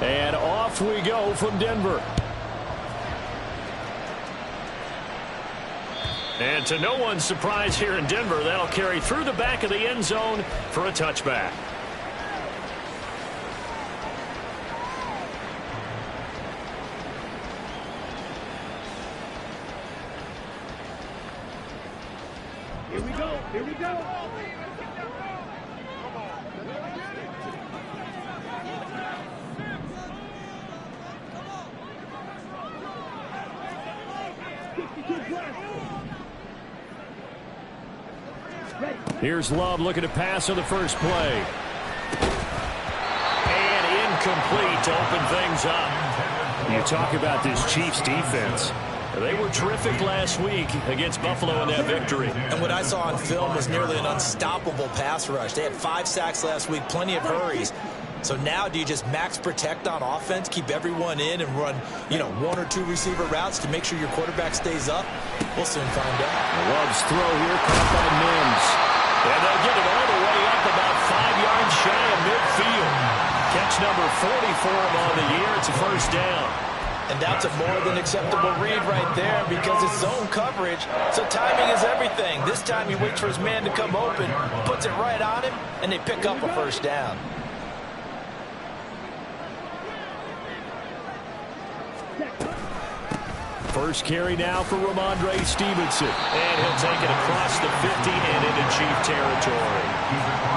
And off we go from Denver. And to no one's surprise here in Denver, that'll carry through the back of the end zone for a touchback. Here we go. Here we go. Here's Love looking to pass on the first play. And incomplete to open things up. You talk about this Chiefs defense. They were terrific last week against Buffalo in that victory. And what I saw on film was nearly an unstoppable pass rush. They had 5 sacks last week, plenty of hurries. So now do you just max protect on offense, keep everyone in and run, 1 or 2 receiver routes to make sure your quarterback stays up? We'll soon find out. Love's throw here caught by Mims. And they'll get it all the way up about 5 yards shy of midfield. Catch number 40 for him on the year. It's a first down. And that's a more than acceptable read right there because it's zone coverage, so timing is everything. This time he waits for his man to come open, puts it right on him, and they pick up a first down. First carry now for Ramondre Stevenson. And he'll take it across the 50 and into Chief territory.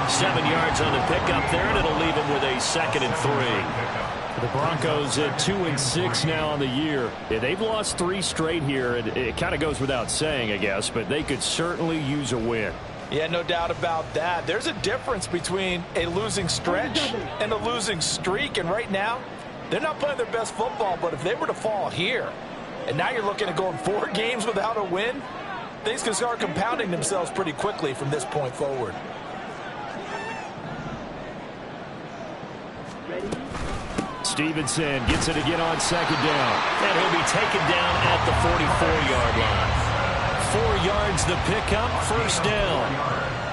7 yards on the pickup there, and it'll leave him with a 2nd and 3. The Broncos at 2-6 now on the year. Yeah, they've lost 3 straight here. It kind of goes without saying, I guess, but they could certainly use a win. Yeah, no doubt about that. There's a difference between a losing stretch and a losing streak, and right now, they're not playing their best football, but if they were to fall here, and now you're looking at going 4 games without a win, things can start compounding themselves pretty quickly from this point forward. Stevenson gets it again on 2nd down. And he'll be taken down at the 44-yard line. 4 yards the pickup, first down.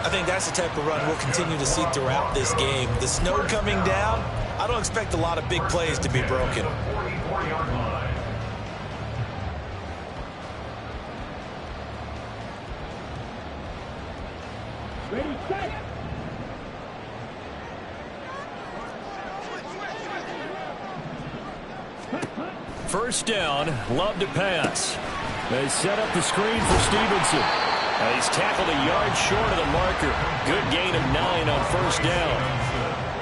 I think that's the type of run we'll continue to see throughout this game. The snow coming down, I don't expect a lot of big plays to be broken. Ready, set. First down, Love to pass. They set up the screen for Stevenson. He's tackled a yard short of the marker. Good gain of 9 on first down.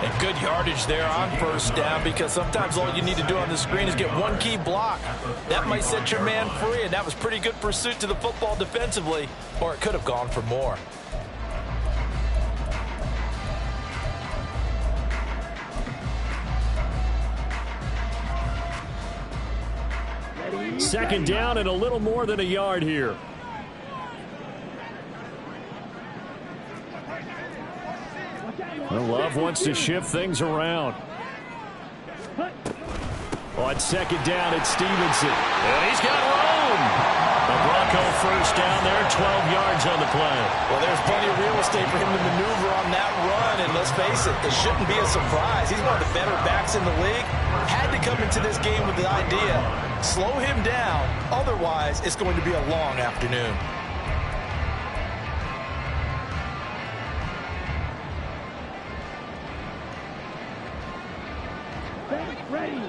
And good yardage there on first down because sometimes all you need to do on the screen is get 1 key block. That might set your man free, and that was pretty good pursuit to the football defensively, or it could have gone for more. Second down and a little more than a yard here. Well, Love wants to shift things around. On second down, it's Stevenson. And he's got room. The Bronco first down there, 12 yards on the play. Well, there's plenty of real estate for him to maneuver on that run, and let's face it, it shouldn't be a surprise. He's one of the better backs in the league. Had to come into this game with the idea, slow him down, otherwise it's going to be a long afternoon. Ready.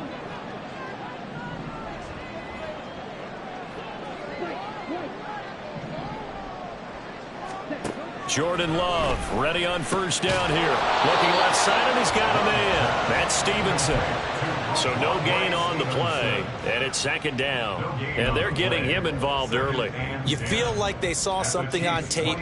Jordan Love ready on first down here. Looking left side, and he's got a man. That's Stevenson. So no gain on the play, and it's second down. And they're getting him involved early. You feel like they saw something on tape,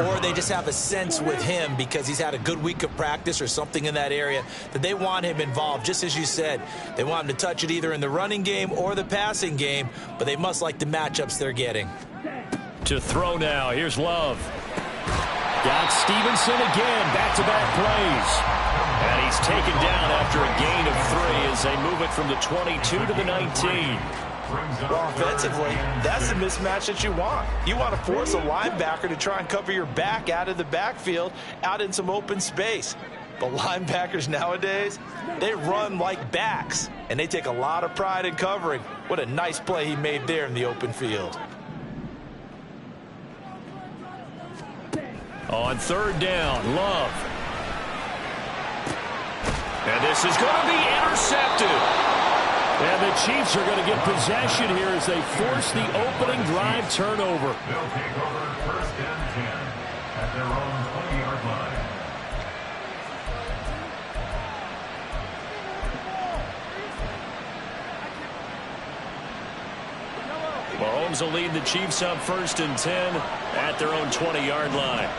or they just have a sense with him because he's had a good week of practice or something in that area that they want him involved. Just as you said, they want him to touch it either in the running game or the passing game, but they must like the matchups they're getting. To throw now, here's Love. Got Stevenson again, back-to-back plays. And he's taken down after a gain of 3 as they move it from the 22 to the 19. Well, offensively, that's the mismatch that you want. You want to force a linebacker to try and cover your back out of the backfield, out in some open space. But linebackers nowadays, they run like backs, and they take a lot of pride in covering. What a nice play he made there in the open field. On third down, Love. And this is going to be intercepted. And the Chiefs are going to get possession here as they force the opening drive turnover. They'll take over first and 10 at their own 20-yard line. Mahomes will lead the Chiefs up first and 10 at their own 20-yard line.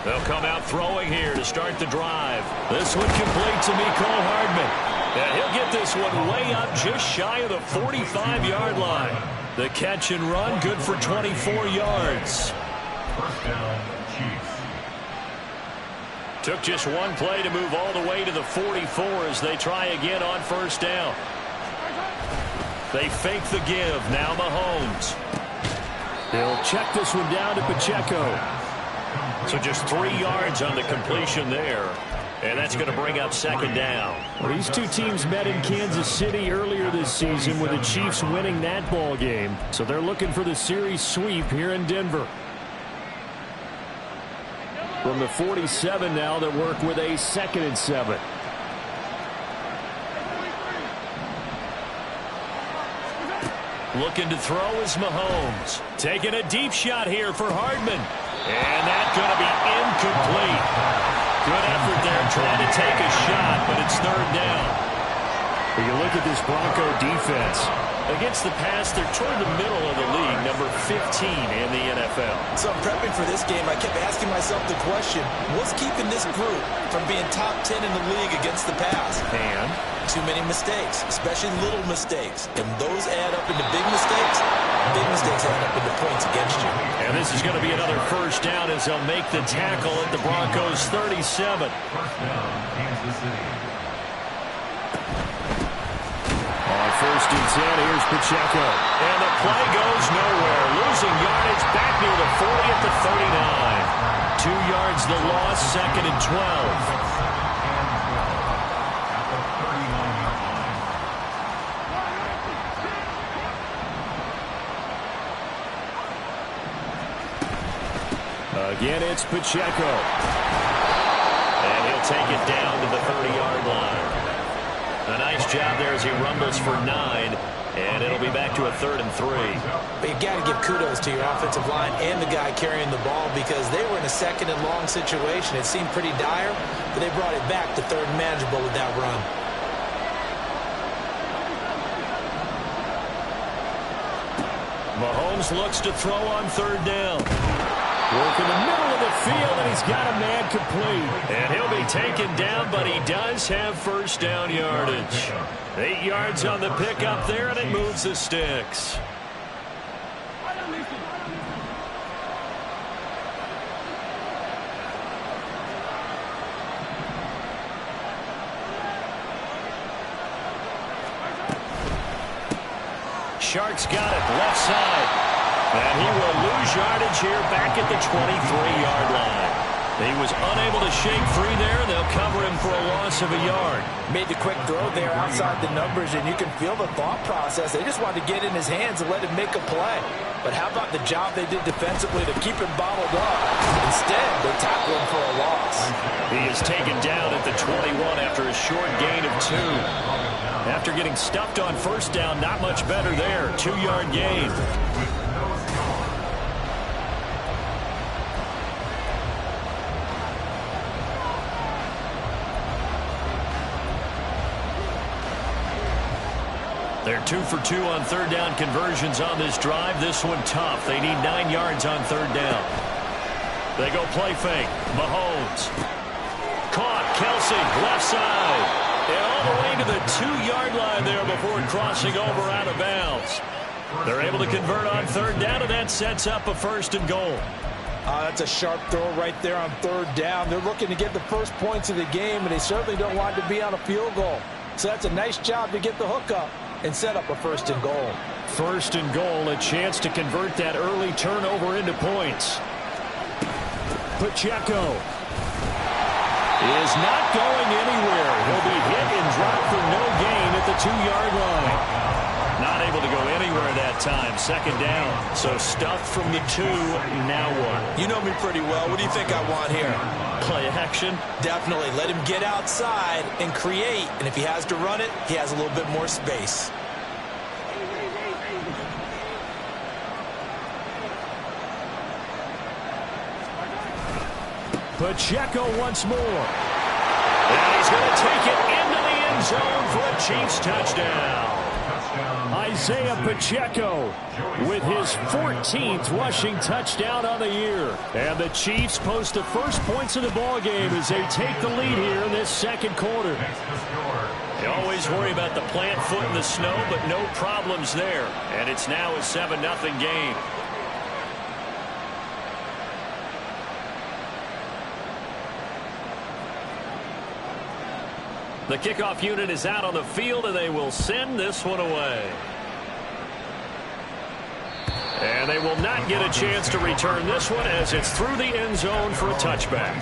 They'll come out throwing here to start the drive. This one complete to Mecole Hardman. And he'll get this one way up just shy of the 45-yard line. The catch and run good for 24 yards. First down, Chiefs. Took just one play to move all the way to the 44 as they try again on first down. They fake the give. Now Mahomes. They'll check this one down to Pacheco. So just 3 yards on the completion there. And that's going to bring up second down. Well, these two teams met in Kansas City earlier this season with the Chiefs winning that ball game. So they're looking for the series sweep here in Denver. From the 47 now, they work with a 2nd and 7. Looking to throw is Mahomes. Taking a deep shot here for Hardman. And that's going to be incomplete. Good effort there trying to take a shot, but it's third down. When you look at this Bronco defense, against the pass, they're toward the middle of the league, number 15 in the NFL. So prepping for this game, I kept asking myself the question, what's keeping this group from being top 10 in the league against the pass? And too many mistakes, especially little mistakes. And those add up into big mistakes. Big mistakes add up into points against you. And this is going to be another first down as they'll make the tackle at the Broncos 37. First down, Kansas City. On first and 10, here's Pacheco. And the play goes nowhere. Losing yardage back near the 40 at the 39. 2 yards the loss, 2nd and 12. Again, it's Pacheco. And he'll take it down to the 30-yard line. A nice job there as he rumbles for 9. And it'll be back to a 3rd and 3. But you got to give kudos to your offensive line and the guy carrying the ball because they were in a 2nd and long situation. It seemed pretty dire, but they brought it back to 3rd and manageable with that run. Mahomes looks to throw on 3rd down. Work in the middle of the field, and he's got a man complete. And he'll be taken down, but he does have first down yardage. 8 yards on the pickup there, and it moves the sticks. Sharks got it, left side. And he will lose yardage here back at the 23-yard line. He was unable to shake free there. They'll cover him for a loss of a yard. Made the quick throw there outside the numbers, and you can feel the thought process. They just wanted to get in his hands and let him make a play. But how about the job they did defensively to keep him bottled up? Instead, they tackle him for a loss. He is taken down at the 21 after a short gain of 2. After getting stuffed on first down, not much better there. 2-yard gain. They're 2 for 2 on 3rd down conversions on this drive. This one tough. They need 9 yards on 3rd down. They go play fake. Mahomes. Caught. Kelsey, left side. And all the way to the 2-yard line there before crossing over out of bounds. They're able to convert on 3rd down, and that sets up a 1st and goal. That's a sharp throw right there on 3rd down. They're looking to get the first points of the game, and they certainly don't want to be on a field goal. So that's a nice job to get the hook up and set up a 1st and goal. 1st and goal, a chance to convert that early turnover into points. Pacheco. is not going anywhere. He'll be hit and dropped for no gain at the 2-yard line. Not able to go anywhere that time. Second down. So stuffed from the 2. Now what? You know me pretty well. What do you think I want here? Play action? Definitely. Let him get outside and create. And if he has to run it, he has a little bit more space. Pacheco once more. And he's going to take it into the end zone for a Chiefs touchdown. Isaiah Pacheco with his 14th rushing touchdown on the year. And the Chiefs post the first points of the ball game as they take the lead here in this second quarter. You always worry about the plant foot in the snow, but no problems there. And it's now a 7-0 game. The kickoff unit is out on the field, and they will send this one away. And they will not get a chance to return this one as it's through the end zone for a touchback.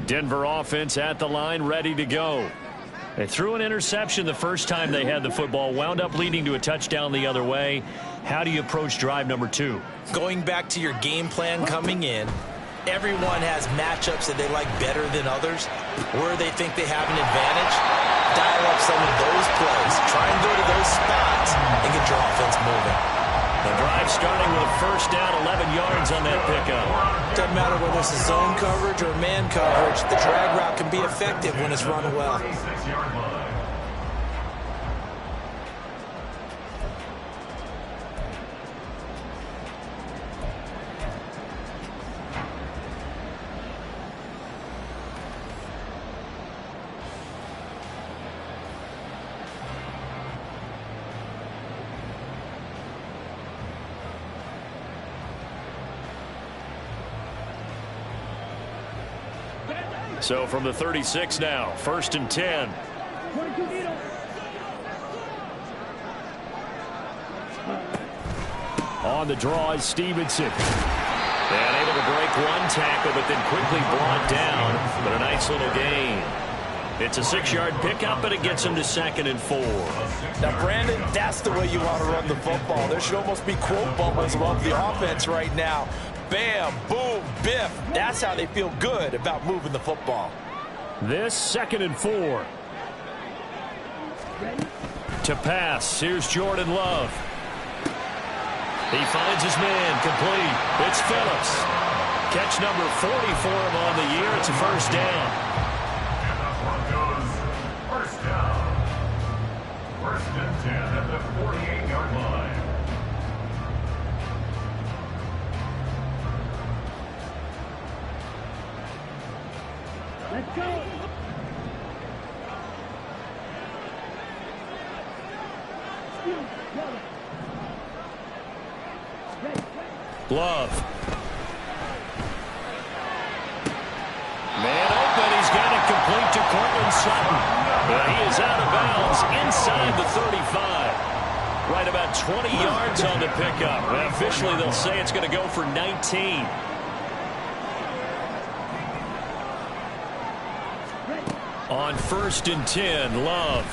Denver offense at the line, ready to go. They threw an interception the first time they had the football, wound up leading to a touchdown the other way. How do you approach drive number 2? Going back to your game plan coming in, everyone has matchups that they like better than others. Where they think they have an advantage, dial up some of those plays. Try and go to those spots and get your offense moving. The drive starting with a first down, 11 yards on that pickup. Doesn't matter whether it's a zone coverage or man coverage. The drag route can be effective when it's run well. So from the 36 now, 1st and 10. On the draw is Stevenson. And able to break one tackle, but then quickly brought down. But a nice little gain. It's a 6-yard pickup, and it gets him to 2nd and 4. Now, Brandon, that's the way you want to run the football. There should almost be quote bubbles above the offense right now. Bam, boom, biff. That's how they feel good about moving the football. This 2nd and 4. To pass, here's Jordan Love. He finds his man, complete. It's Phillips. Catch number 40 for him on the year. It's a first down. And the Broncos, first down. 1st and 10 at the 48-yard line. Let's go. Love. Man open. He's got it complete to Courtland Sutton. But he is out of bounds inside the 35. Right about 20 yards on the pickup. Well, officially, they'll say it's going to go for 19. On 1st and 10, Love.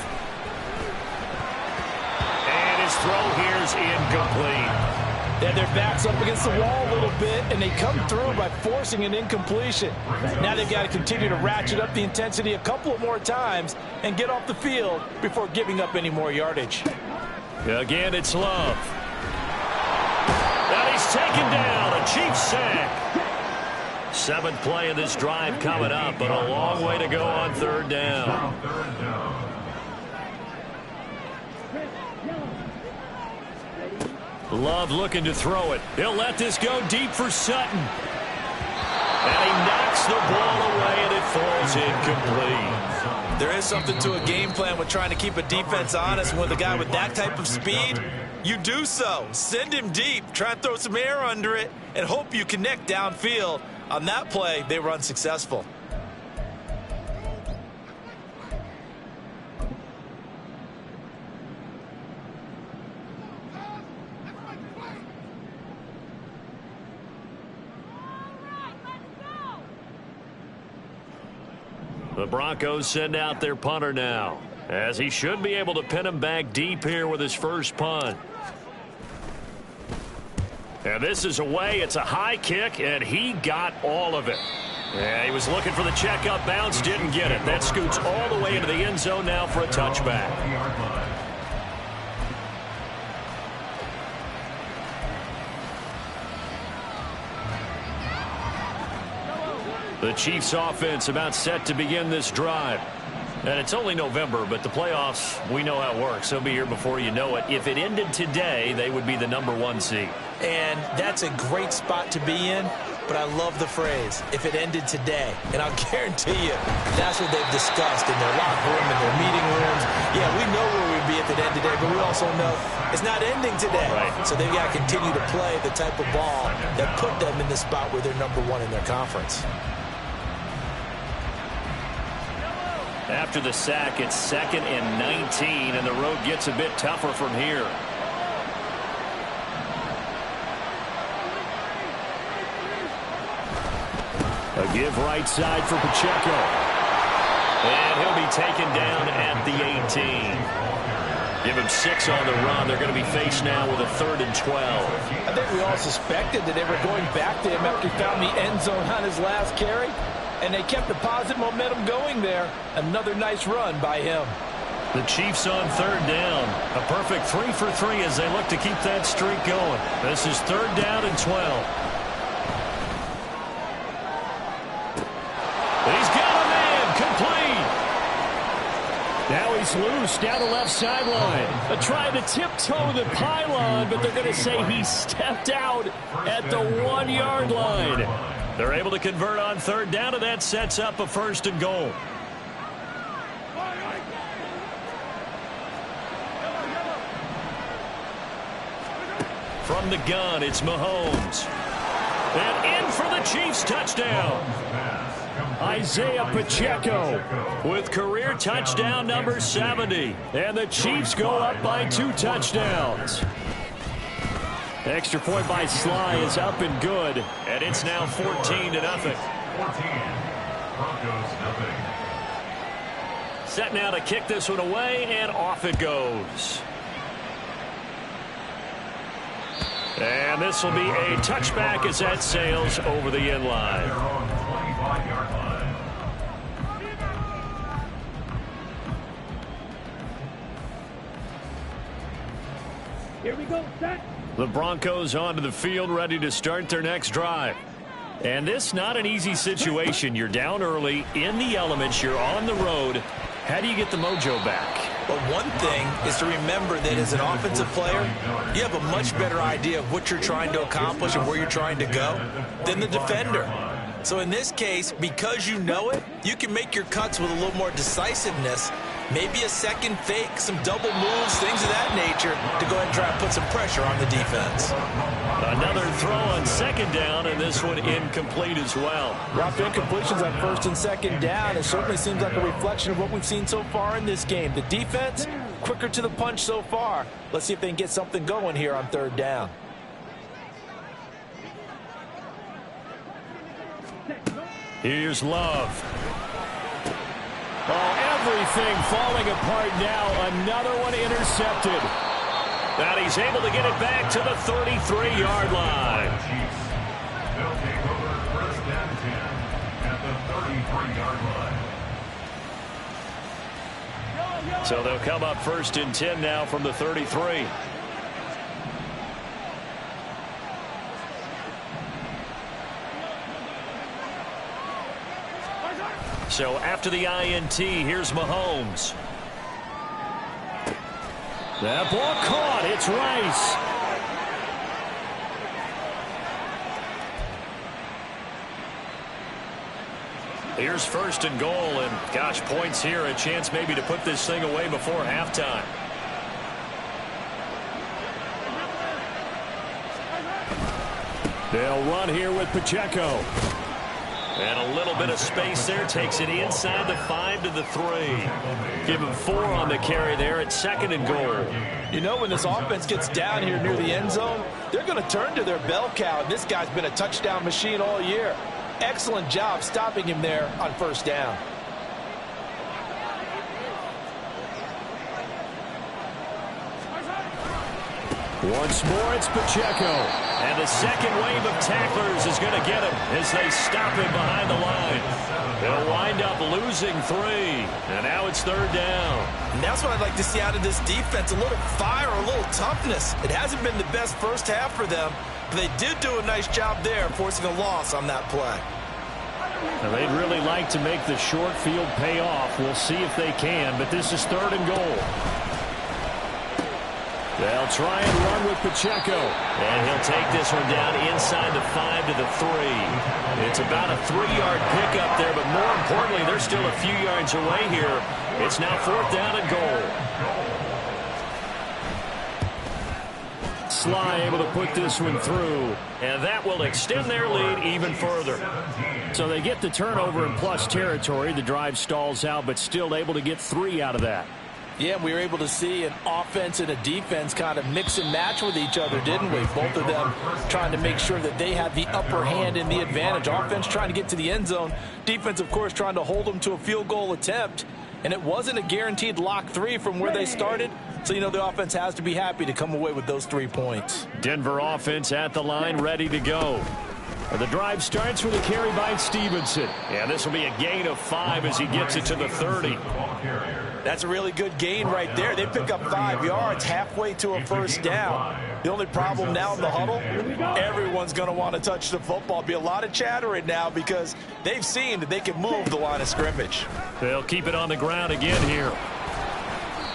And his throw here's incomplete. Yeah, their back's up against the wall a little bit, and they come through by forcing an incompletion. Now they've got to continue to ratchet up the intensity a couple of more times and get off the field before giving up any more yardage. Again, it's Love. And he's taken down. A Chiefs sack. 7th play of this drive coming up, but a long way to go on 3rd down. Love looking to throw it. He'll let this go deep for Sutton. And he knocks the ball away, and it falls incomplete. There is something to a game plan with trying to keep a defense honest. With a guy with that type of speed, you do so. Send him deep. Try and throw some air under it and hope you connect downfield. On that play, they were unsuccessful. The Broncos send out their punter now, as he should be able to pin him back deep here with his first punt. And this is away. It's a high kick, and he got all of it. Yeah, he was looking for the checkup bounce, didn't get it. That scoots all the way into the end zone now for a touchback. The Chiefs offense about set to begin this drive. And it's only November, but the playoffs, we know how it works. They'll be here before you know it. If it ended today, they would be the #1 seed. And that's a great spot to be in, but I love the phrase, if it ended today. And I'll guarantee you, that's what they've discussed in their locker room, in their meeting rooms. Yeah, we know where we'd be if it ended today, but we also know it's not ending today. Right. So they've got to continue to play the type of ball that put them in the spot where they're #1 in their conference. After the sack, it's 2nd and 19, and the road gets a bit tougher from here. A give right side for Pacheco. And he'll be taken down at the 18. Give him 6 on the run. They're going to be faced now with a 3rd and 12. I think we all suspected that they were going back to him after he found the end zone on his last carry. And they kept the positive momentum going there. Another nice run by him. The Chiefs on 3rd down. A perfect 3 for 3 as they look to keep that streak going. This is 3rd down and 12. He's got a man complete. Now he's loose down the left sideline. They're trying to tiptoe the pylon, but they're going to say he stepped out at the 1-yard line. They're able to convert on 3rd down, and that sets up a 1st and goal. From the gun, it's Mahomes. And in for the Chiefs touchdown. Isaiah Pacheco with career touchdown number 70. And the Chiefs go up by 2 touchdowns. Extra point by Sly is up and good. And it's now 14-0. 14. Broncos nothing. Set now to kick this one away, and off it goes. And this will be a touchback as that sails over the end line. They're on the 25-yard line. Here we go, set. The Broncos onto the field, ready to start their next drive. And this not an easy situation. You're down early, in the elements, you're on the road. How do you get the mojo back? But one thing is to remember that as an offensive player, you have a much better idea of what you're trying to accomplish and where you're trying to go than the defender. So in this case, because you know it, you can make your cuts with a little more decisiveness. Maybe a second fake, some double moves, things of that nature to go ahead and try and put some pressure on the defense. Another throw on 2nd down, and this one incomplete as well. Rough incompletions on 1st and 2nd down. It certainly seems like a reflection of what we've seen so far in this game. The defense, quicker to the punch so far. Let's see if they can get something going here on 3rd down. Here's Love. Oh, everything falling apart now. Another one intercepted. And he's able to get it back to the 33-yard line. Chiefs. They'll take over 1st and 10 at the 33-yard line. So they'll come up 1st and 10 now from the 33. So after the INT, here's Mahomes. That ball caught. It's Rice. Here's 1st and goal, and gosh, points here. A chance maybe to put this thing away before halftime. They'll run here with Pacheco. And a little bit of space there. Takes it inside the 5 to the 3. Give him 4 on the carry there at 2nd and goal. You know, when this offense gets down here near the end zone, they're going to turn to their bell cow. This guy's been a touchdown machine all year. Excellent job stopping him there on 1st down. Once more, it's Pacheco. And the second wave of tacklers is going to get him as they stop him behind the line. They'll wind up losing 3. And now it's 3rd down. And that's what I'd like to see out of this defense. A little fire, a little toughness. It hasn't been the best first half for them, but they did do a nice job there, forcing a loss on that play. Now, they'd really like to make the short field pay off. We'll see if they can, but this is 3rd and goal. They'll try and run with Pacheco. And he'll take this one down inside the 5 to the 3. It's about a 3-yard pickup there, but more importantly, they're still a few yards away here. It's now 4th down and goal. Sly able to put this one through, and that will extend their lead even further. So they get the turnover in plus territory. The drive stalls out, but still able to get 3 out of that. Yeah, we were able to see an offense and a defense kind of mix and match with each other, didn't we? Both of them trying to make sure that they had the upper hand and the advantage. Offense trying to get to the end zone. Defense, of course, trying to hold them to a field goal attempt. And it wasn't a guaranteed lock 3 from where they started. So, you know, the offense has to be happy to come away with those 3 points. Denver offense at the line, ready to go. The drive starts with a carry by Stevenson. Yeah, this will be a gain of 5 as he gets it to the 30. That's a really good gain right there. They pick up 5 yards halfway to a first down. The only problem now in the huddle, everyone's going to want to touch the football. Be a lot of chattering now because they've seen that they can move the line of scrimmage. They'll keep it on the ground again here.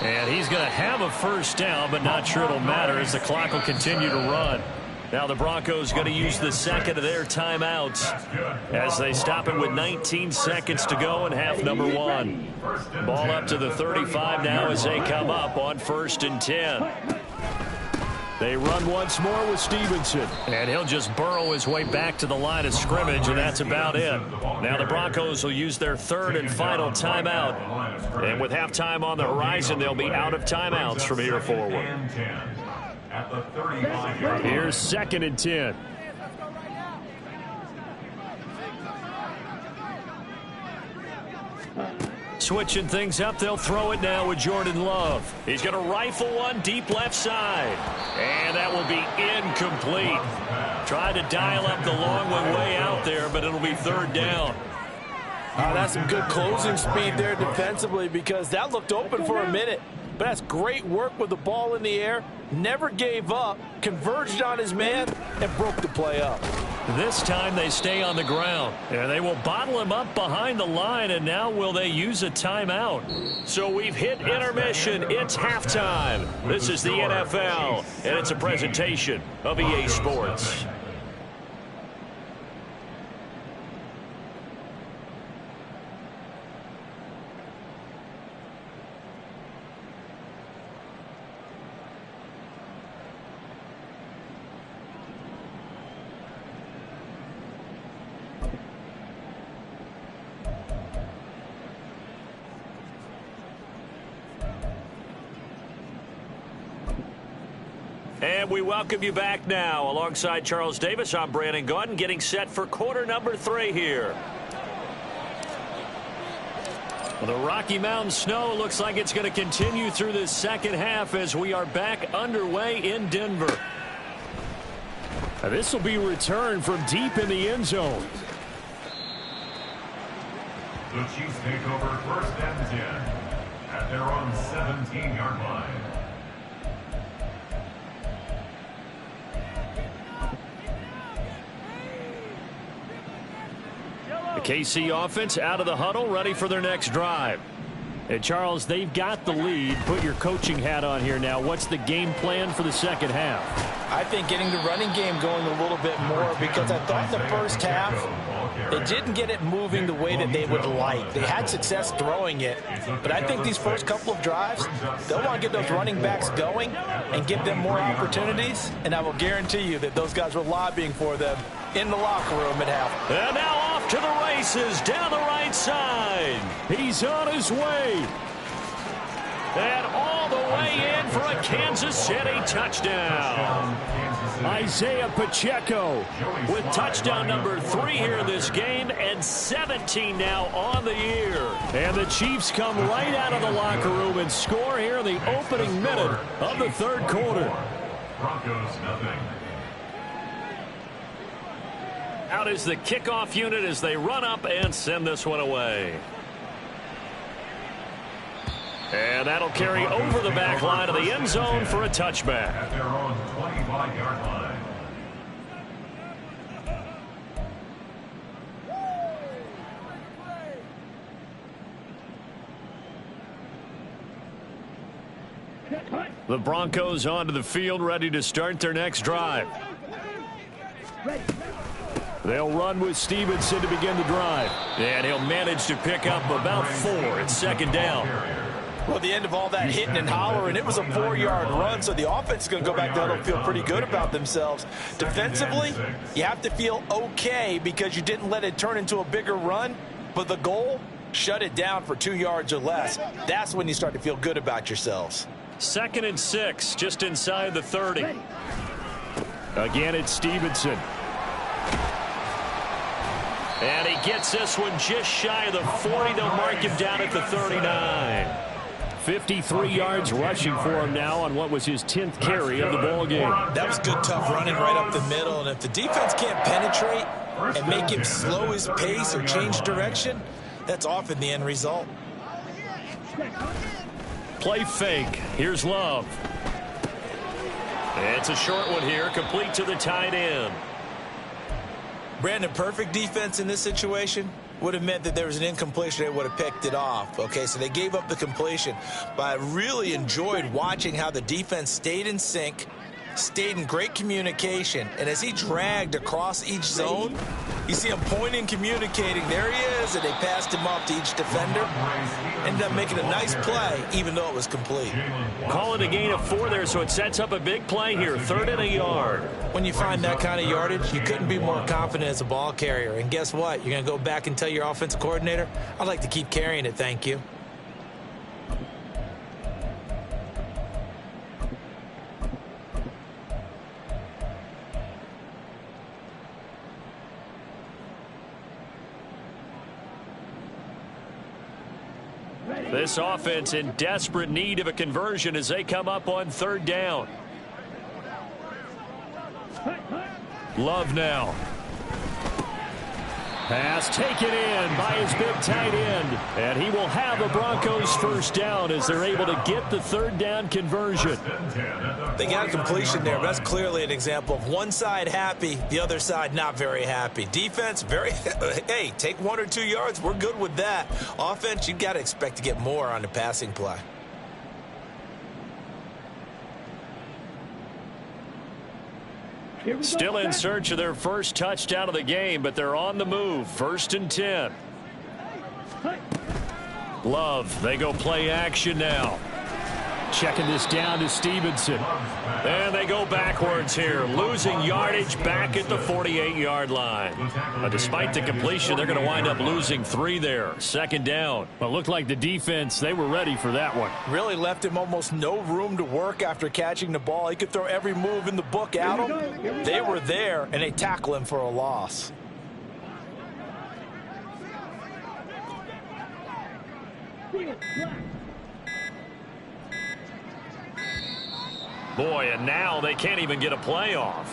And he's going to have a first down, but not sure it'll matter as the clock will continue to run. Now the Broncos going to use the second of their timeouts as they stop it with 19 seconds to go in half number 1. Ball up to the 35 now as they come up on 1st and 10. They run once more with Stevenson, and he'll just burrow his way back to the line of scrimmage, and that's about it. Now the Broncos will use their 3rd and final timeout, and with halftime on the horizon, they'll be out of timeouts from here forward. Here's 2nd and 10. Switching things up, they'll throw it now with Jordan Love. He's going to rifle one deep left side. And that will be incomplete. Tried to dial up the long one way out there, but it'll be 3rd down. That's some good closing speed there defensively because that looked open for a minute. But that's great work with the ball in the air. Never gave up, converged on his man, and broke the play up. This time they stay on the ground. And they will bottle him up behind the line, and now will they use a timeout? So we've hit intermission. It's halftime. This is the NFL, and it's a presentation of EA Sports. And we welcome you back now. Alongside Charles Davis, I'm Brandon Gaudin, getting set for quarter number 3 here. Well, the Rocky Mountain snow looks like it's going to continue through this second half as we are back underway in Denver. Now, this will be returned from deep in the end zone. The Chiefs take over 1st and 10 at their own 17-yard line. The KC offense out of the huddle, ready for their next drive. And Charles, they've got the lead. Put your coaching hat on here now. What's the game plan for the second half? I think getting the running game going a little bit more because I thought in the first half they didn't get it moving the way that they would like. They had success throwing it, but I think these first couple of drives, they'll want to get those running backs going and give them more opportunities, and I will guarantee you that those guys were lobbying for them in the locker room at half. And now off to the races down the right side. He's on his way. And all the way in for a Kansas City touchdown. Isaiah Pacheco with touchdown number 3 here in this game and 17 now on the year. And the Chiefs come right out of the locker room and score here in the opening minute of the 3rd quarter. Broncos nothing. Out is the kickoff unit as they run up and send this one away. And that'll carry over the back line of the end zone for a touchback. At their own 25-yard line. The Broncos onto the field, ready to start their next drive. They'll run with Stevenson to begin the drive. And he'll manage to pick up about 4. It's second down. Well, the end of all that hitting and hollering, it was a 4-yard run, so the offense is going to go back down and feel pretty good about themselves. Defensively, you have to feel okay because you didn't let it turn into a bigger run, but the goal, shut it down for 2 yards or less. That's when you start to feel good about yourselves. 2nd and 6, just inside the 30. Again, it's Stevenson. And he gets this one just shy of the 40. They'll mark him down at the 39. 53 yards rushing for him now on what was his 10th carry of the ball game. That was good, tough running right up the middle. And if the defense can't penetrate and make him slow his pace or change direction, that's often the end result. Play fake. Here's Love. It's a short one here, complete to the tight end. Brandon, perfect defense in this situation would have meant that there was an incompletion. They would have picked it off. Okay, so they gave up the completion. But I really enjoyed watching how the defense stayed in sync, stayed in great communication. And as he dragged across each zone, you see him pointing, communicating. There he is, and they passed him off to each defender. Ended up making a nice play, even though it was complete. Call it a gain of 4 there, so it sets up a big play here. 3rd and a yard. When you find that kind of yardage, you couldn't be more confident as a ball carrier. And guess what? You're going to go back and tell your offensive coordinator, I'd like to keep carrying it, thank you. This offense in desperate need of a conversion as they come up on 3rd down. Love now. Pass taken in by his big tight end. And he will have the Broncos first down as they're able to get the 3rd down conversion. They got a completion there, but that's clearly an example of one side happy, the other side not very happy. Defense, very, hey, take 1 or 2 yards. We're good with that. Offense, you've got to expect to get more on the passing play. Still in search of their first touchdown of the game, but they're on the move. 1st and 10. Love, they go play action now. Checking this down to Stevenson. And they go backwards here, losing yardage back at the 48-yard line. Despite the completion, they're going to wind up losing 3 there. 2nd down. Well, it looked like the defense, they were ready for that one. Really left him almost no room to work after catching the ball. He could throw every move in the book at him. They were there, and they tackle him for a loss. Boy, and now they can't even get a playoff.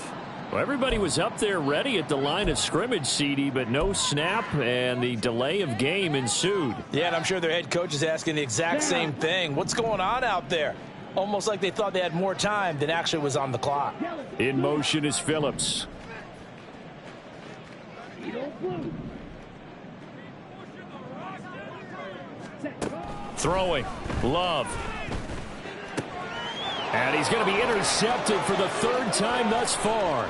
Well, everybody was up there ready at the line of scrimmage, CD, but no snap, and the delay of game ensued. Yeah, and I'm sure their head coach is asking the exact same thing. What's going on out there? Almost like they thought they had more time than actually was on the clock. In motion is Phillips. Throwing. Love. And he's going to be intercepted for the 3rd time thus far.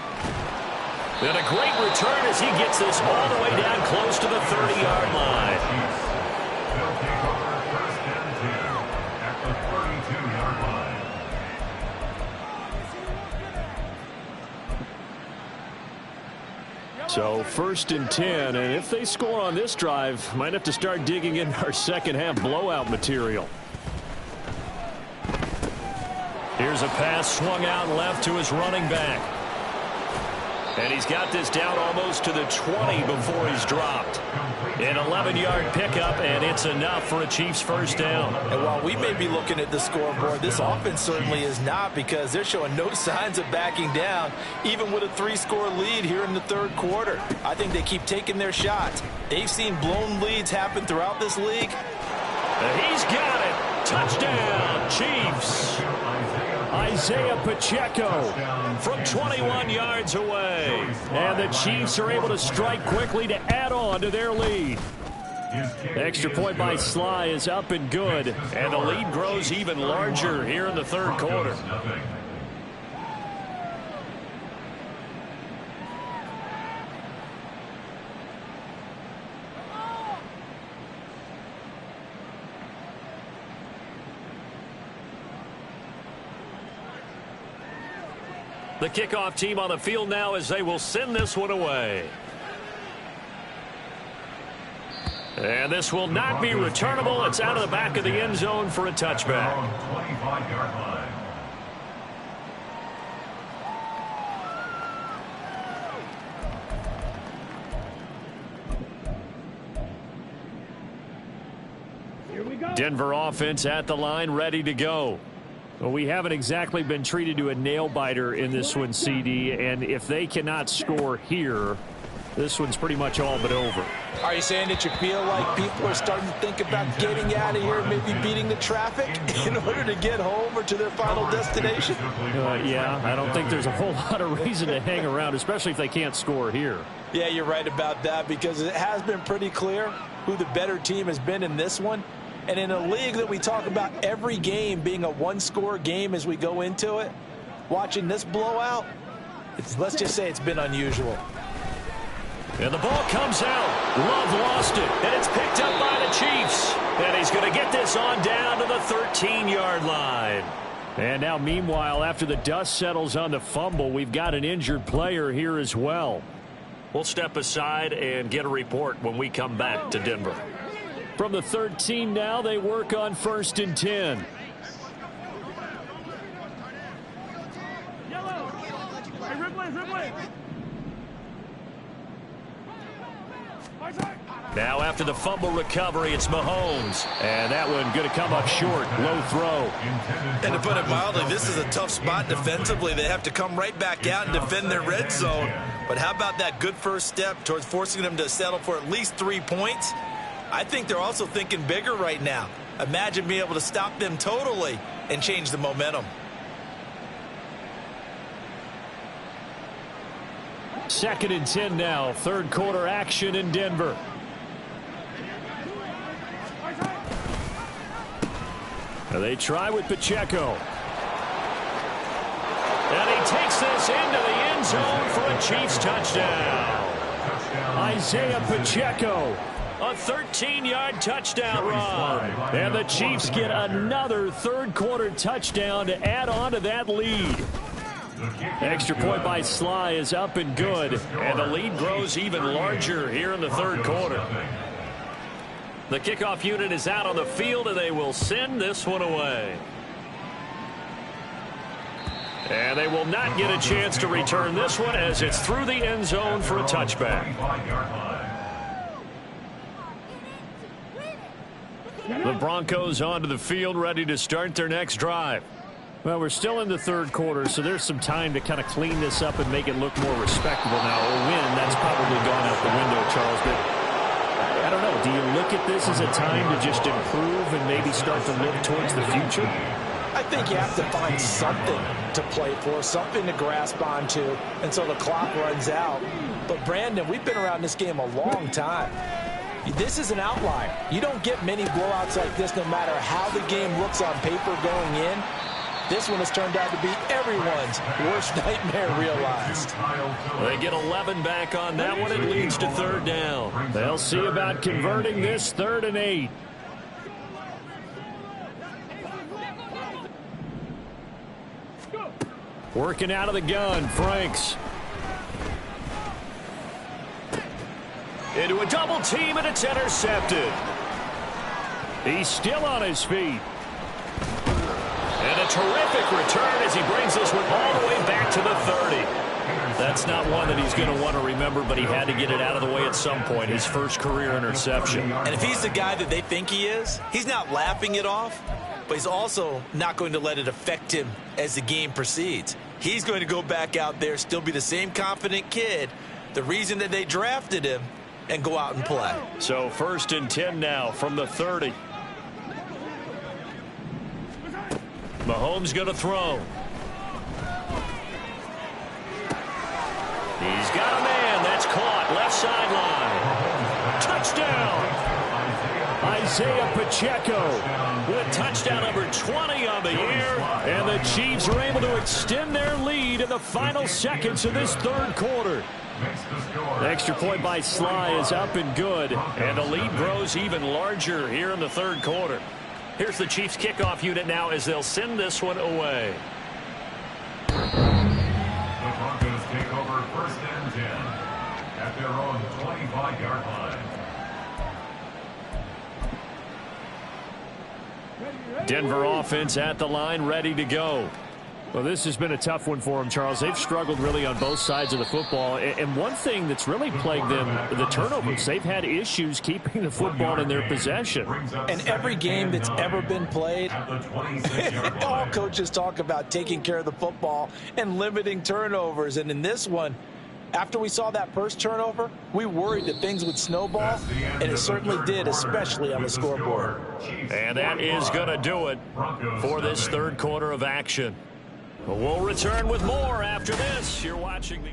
And a great return as he gets this all the way down close to the 30-yard line. They'll take over 1st and 10 at the 32-yard line. So 1st and 10, and if they score on this drive, might have to start digging in our second half blowout material. Here's a pass swung out left to his running back. And he's got this down almost to the 20 before he's dropped. An 11-yard pickup, and it's enough for a Chiefs first down. And while we may be looking at the scoreboard, this offense certainly is not, because they're showing no signs of backing down, even with a 3-score lead here in the third quarter. I think they keep taking their shots. They've seen blown leads happen throughout this league. He's got it. Touchdown, Chiefs. Isaiah Pacheco from 21 yards away. And the Chiefs are able to strike quickly to add on to their lead. Extra point by Sly is up and good. And the lead grows even larger here in the third quarter. The kickoff team on the field now as they will send this one away. And this will not be returnable. It's out of the back of the end zone for a touchback. 25-yard line. Here we go. Denver offense at the line, ready to go. Well, we haven't exactly been treated to a nail-biter in this one, CD, and if they cannot score here, this one's pretty much all but over. Are you saying that you feel like people are starting to think about getting out of here and maybe beating the traffic in order to get home or to their final destination? Yeah, I don't think there's a whole lot of reason to hang around, especially if they can't score here. Yeah, you're right about that, because it has been pretty clear who the better team has been in this one. And in a league that we talk about every game being a one-score game as we go into it, watching this blowout, let's just say it's been unusual. And the ball comes out. Love lost it, and it's picked up by the Chiefs. And he's going to get this on down to the 13-yard line. And now, meanwhile, after the dust settles on the fumble, we've got an injured player here as well. We'll step aside and get a report when we come back to Denver. From the 13 now, they work on 1st and 10. Yellow. Hey, Ripley. Now after the fumble recovery, it's Mahomes. And that one going to come up short. Low throw. And to put it mildly, this is a tough spot defensively. They have to come right back out and defend their red zone. But how about that good first step towards forcing them to settle for at least 3 points? I think they're also thinking bigger right now. Imagine being able to stop them totally and change the momentum. Second and 10 now. Third quarter action in Denver. Now they try with Pacheco. And he takes this into the end zone for a Chiefs touchdown. Isaiah Pacheco. A 13-yard touchdown run. And the Chiefs get another third quarter touchdown to add on to that lead. Extra point by Sly is up and good. And the lead grows even larger here in the third quarter. The kickoff unit is out on the field, and they will send this one away. And they will not get a chance to return this one as it's through the end zone for a touchback. The Broncos onto the field, ready to start their next drive. Well, we're still in the third quarter, so there's some time to kind of clean this up and make it look more respectable now. A win, that's probably gone out the window, Charles, but I don't know. Do you look at this as a time to just improve and maybe start to look towards the future? I think you have to find something to play for, something to grasp onto until the clock runs out. But, Brandon, we've been around this game a long time. This is an outlier. You don't get many blowouts like this no matter how the game looks on paper going in. This one has turned out to be everyone's worst nightmare realized. They get 11 back on that one. It leads to third down. They'll see about converting this 3rd and 8. Working out of the gun, Franks. Into a double team, and it's intercepted. He's still on his feet. And a terrific return as he brings this one all the way back to the 30. That's not one that he's going to want to remember, but he had to get it out of the way at some point, his first career interception. And if he's the guy that they think he is, he's not laughing it off, but he's also not going to let it affect him as the game proceeds. He's going to go back out there, still be the same confident kid, the reason that they drafted him, and go out and play. So 1st and 10 now from the 30. Mahomes going to throw. He's got a man. That's caught. Left sideline. Touchdown. Isaiah Pacheco with touchdown number 20 on the year. And the Chiefs are able to extend their lead in the final seconds of this third quarter. The extra point by Sly is up and good. And the lead grows even larger here in the third quarter. Here's the Chiefs kickoff unit now as they'll send this one away. The Broncos take over 1st and 10 at their own 25-yard line. Denver offense at the line, ready to go. Well, this has been a tough one for them, Charles. They've struggled really on both sides of the football. And one thing that's really plagued them, the turnovers. They've had issues keeping the football in their possession. And every game that's ever been played, all coaches talk about taking care of the football and limiting turnovers. And in this one, after we saw that first turnover, we worried that things would snowball, and it certainly did, especially on the scoreboard. And that is going to do it for this third quarter of action. We'll return with more after this. You're watching the